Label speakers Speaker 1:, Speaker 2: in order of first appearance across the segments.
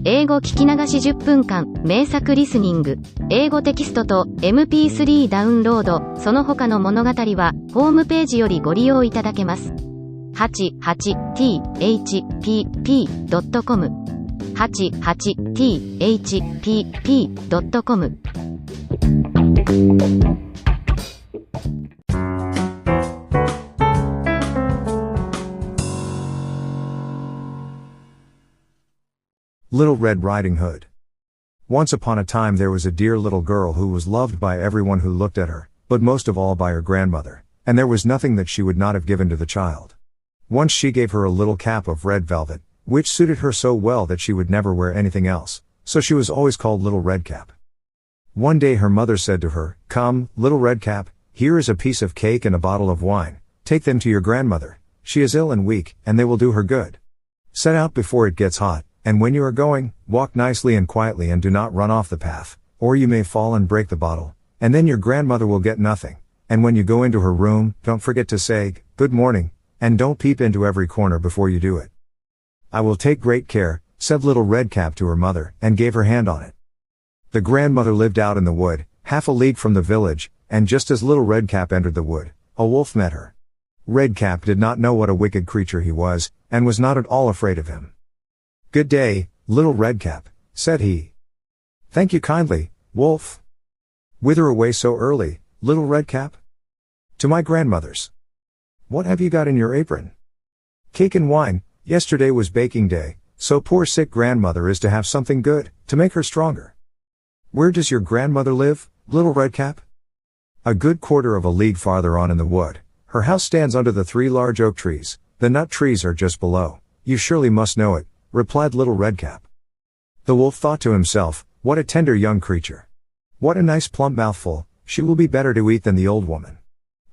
Speaker 1: 英語聞き流し10分間、名作リスニング、英語テキストと MP3 ダウンロード、その他の物語は、ホームページよりご利用いただけます。88thpp.com 88thpp.com
Speaker 2: Little Red Riding Hood. Once upon a time there was a dear little girl who was loved by everyone who looked at her, but most of all by her grandmother, and there was nothing that she would not have given to the child. Once she gave her a little cap of red velvet, which suited her so well that she would never wear anything else, so she was always called Little Red Cap. One day her mother said to her, "Come, Little Red Cap, here is a piece of cake and a bottle of wine, take them to your grandmother, she is ill and weak, and they will do her good. Set out before it gets hot, and when you are going, walk nicely and quietly and do not run off the path, or you may fall and break the bottle, and then your grandmother will get nothing, and when you go into her room, don't forget to say, 'Good morning,' and don't peep into every corner before you do it." "I will take great care," said Little Red Cap to her mother, and gave her hand on it. The grandmother lived out in the wood, half a league from the village, and just as Little Red Cap entered the wood, a wolf met her. Red Cap did not know what a wicked creature he was, and was not at all afraid of him. "Good day, Little Red Cap," said he. "Thank you kindly, wolf." "Whither away so early, Little Red Cap?" "To my grandmother's." "What have you got in your apron?" "Cake and wine, yesterday was baking day, so poor sick grandmother is to have something good, to make her stronger." "Where does your grandmother live, Little Red Cap?" "A good quarter of a league farther on in the wood. Her house stands under the 3 large oak trees, the nut trees are just below. You surely must know it," replied Little Red Cap. The wolf thought to himself, "What a tender young creature. What a nice plump mouthful, she will be better to eat than the old woman.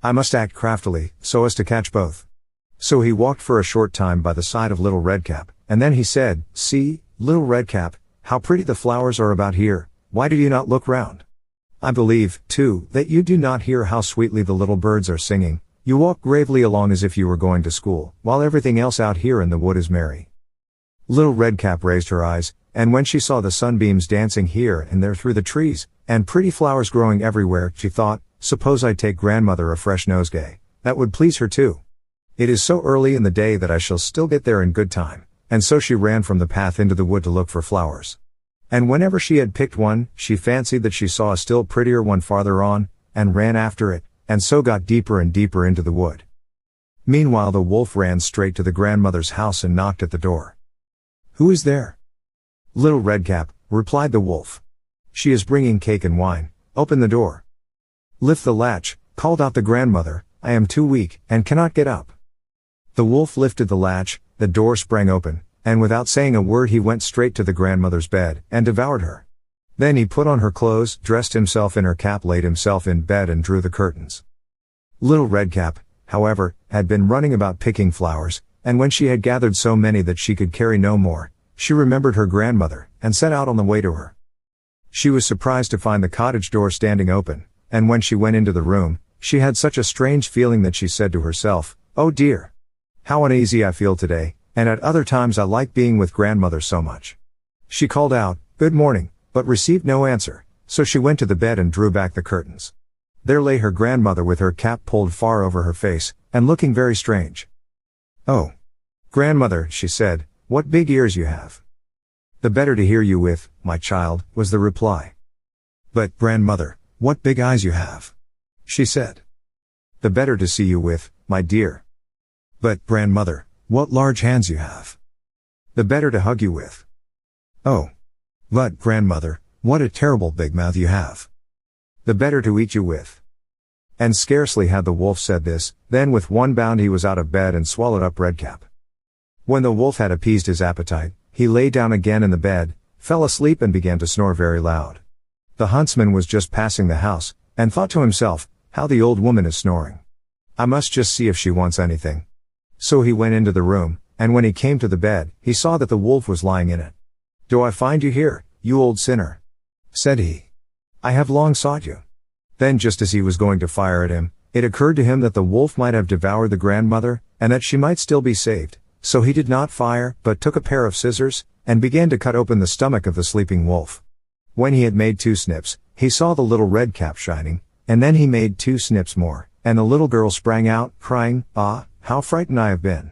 Speaker 2: I must act craftily, so as to catch both." So he walked for a short time by the side of Little Red Cap, and then he said, "See, Little Red Cap, how pretty the flowers are about here, why do you not look round? I believe, too, that you do not hear how sweetly the little birds are singing. You walk gravely along as if you were going to school, while everything else out here in the wood is merry." Little Red Cap raised her eyes, and when she saw the sunbeams dancing here and there through the trees, and pretty flowers growing everywhere, she thought, "Suppose I take grandmother a fresh nosegay, that would please her too. It is so early in the day that I shall still get there in good time," and so she ran from the path into the wood to look for flowers. And whenever she had picked one, she fancied that she saw a still prettier one farther on, and ran after it, and so got deeper and deeper into the wood. Meanwhile the wolf ran straight to the grandmother's house and knocked at the door. "Who is there?" "Little Red Cap," replied the wolf. "She is bringing cake and wine, open the door." "Lift the latch," called out the grandmother, "I am too weak, and cannot get up." The wolf lifted the latch, the door sprang open, and without saying a word he went straight to the grandmother's bed, and devoured her. Then he put on her clothes, dressed himself in her cap, laid himself in bed and drew the curtains. Little Red Cap, however, had been running about picking flowers, and when she had gathered so many that she could carry no more, she remembered her grandmother, and set out on the way to her. She was surprised to find the cottage door standing open, and when she went into the room, she had such a strange feeling that she said to herself, "Oh dear! How uneasy I feel today, and at other times I like being with grandmother so much." She called out, "Good morning," but received no answer, so she went to the bed and drew back the curtains. There lay her grandmother with her cap pulled far over her face, and looking very strange. "Oh, grandmother," she said, "what big ears you have." "The better to hear you with, my child," was the reply. "But, grandmother, what big eyes you have," she said. "The better to see you with, my dear." "But, grandmother, what large hands you have." "The better to hug you with." "Oh. But, grandmother, what a terrible big mouth you have." "The better to eat you with." And scarcely had the wolf said this, then with one bound he was out of bed and swallowed up Red Cap. When the wolf had appeased his appetite, he lay down again in the bed, fell asleep and began to snore very loud. The huntsman was just passing the house, and thought to himself, "How the old woman is snoring. I must just see if she wants anything." So he went into the room, and when he came to the bed, he saw that the wolf was lying in it. "Do I find you here, you old sinner?" said he. "I have long sought you." Then just as he was going to fire at him, it occurred to him that the wolf might have devoured the grandmother, and that she might still be saved, so he did not fire, but took a pair of scissors, and began to cut open the stomach of the sleeping wolf. When he had made 2 snips, he saw the little red cap shining, and then he made 2 snips more, and the little girl sprang out, crying, "Ah, how frightened I have been."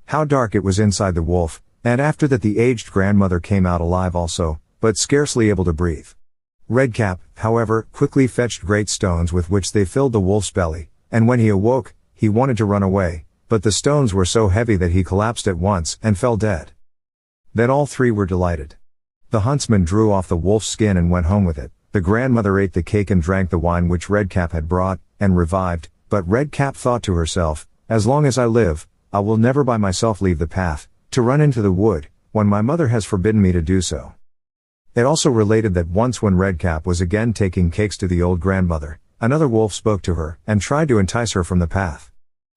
Speaker 2: How dark it was inside the wolf, and after that the aged grandmother came out alive also, but scarcely able to breathe. Redcap, however, quickly fetched great stones with which they filled the wolf's belly, and when he awoke, he wanted to run away, but the stones were so heavy that he collapsed at once and fell dead. Then all 3 were delighted. The huntsman drew off the wolf's skin and went home with it. The grandmother ate the cake and drank the wine which Redcap had brought, and revived, but Redcap thought to herself, "As long as I live, I will never by myself leave the path, to run into the wood, when my mother has forbidden me to do so." It also related that once when Redcap was again taking cakes to the old grandmother, another wolf spoke to her, and tried to entice her from the path.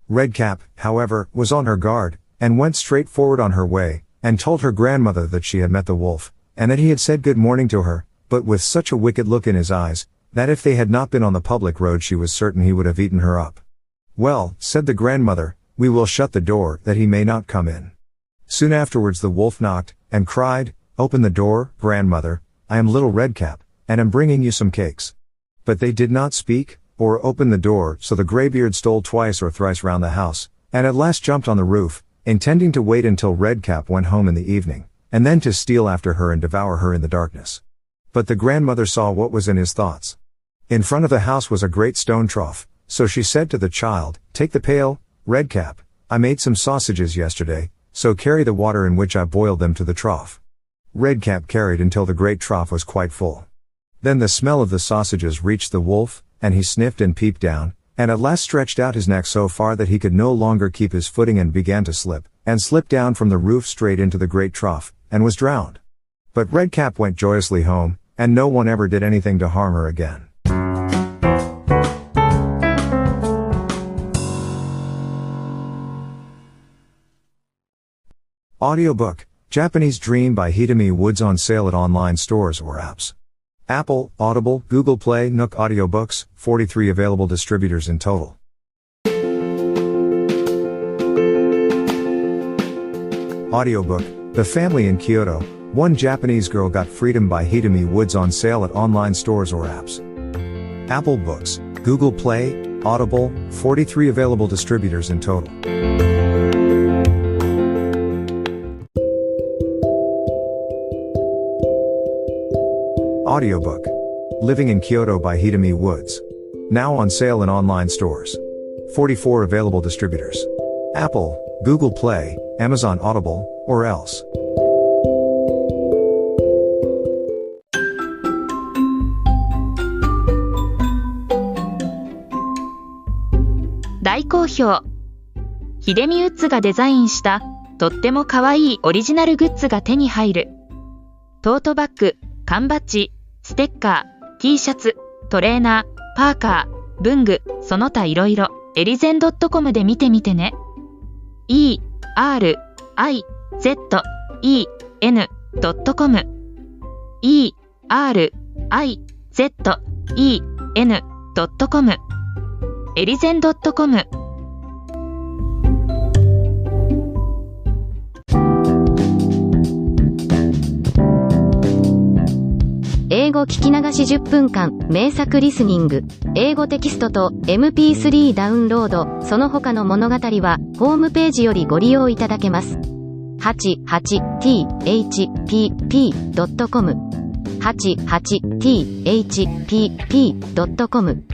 Speaker 2: Redcap, however, was on her guard, and went straight forward on her way, and told her grandmother that she had met the wolf, and that he had said good morning to her, but with such a wicked look in his eyes, that if they had not been on the public road she was certain he would have eaten her up. "Well," said the grandmother, "we will shut the door, that he may not come in." Soon afterwards the wolf knocked, and cried, "Open the door, grandmother, I am little Redcap, and am bringing you some cakes." But they did not speak, or open the door, so the greybeard stole twice or thrice round the house, and at last jumped on the roof, intending to wait until Redcap went home in the evening, and then to steal after her and devour her in the darkness. But the grandmother saw what was in his thoughts. In front of the house was a great stone trough, so she said to the child, "Take the pail, Redcap, I made some sausages yesterday, so carry the water in which I boiled them to the trough." Redcap carried until the great trough was quite full. Then the smell of the sausages reached the wolf, and he sniffed and peeped down, and at last stretched out his neck so far that he could no longer keep his footing and began to slip, and slipped down from the roof straight into the great trough, and was drowned. But Redcap went joyously home, and no one ever did anything to harm her again. Audiobook, Japanese Dream by Hitomi Woods on sale at online stores or apps. Apple, Audible, Google Play, Nook Audiobooks, 43 available distributors in total. Audiobook, The Family in Kyoto, One Japanese Girl Got Freedom by Hitomi Woods on sale at online stores or apps. Apple Books, Google Play, Audible, 43 available distributors in total. Audiobook, Living in Kyoto by Hitomi Woods. Now on sale in online stores. 44 available distributors. Apple, Google Play, Amazon Audible, or else.
Speaker 3: 大好評。ヒデミウッズがデザインしたとっても可愛いオリジナルグッズが手に入る。トートバッグ、缶バッジ、ステッカー、T シャツ、トレーナー、パーカー、文具、その他いろいろ、エリゼン .com で見てみてね。erizen.com erizen.com エリゼン .com。
Speaker 1: 英語聞き流し10分間、名作リスニング、英語テキストと MP3 ダウンロード、その他の物語は、ホームページよりご利用いただけます。88thpp.com 88thpp.com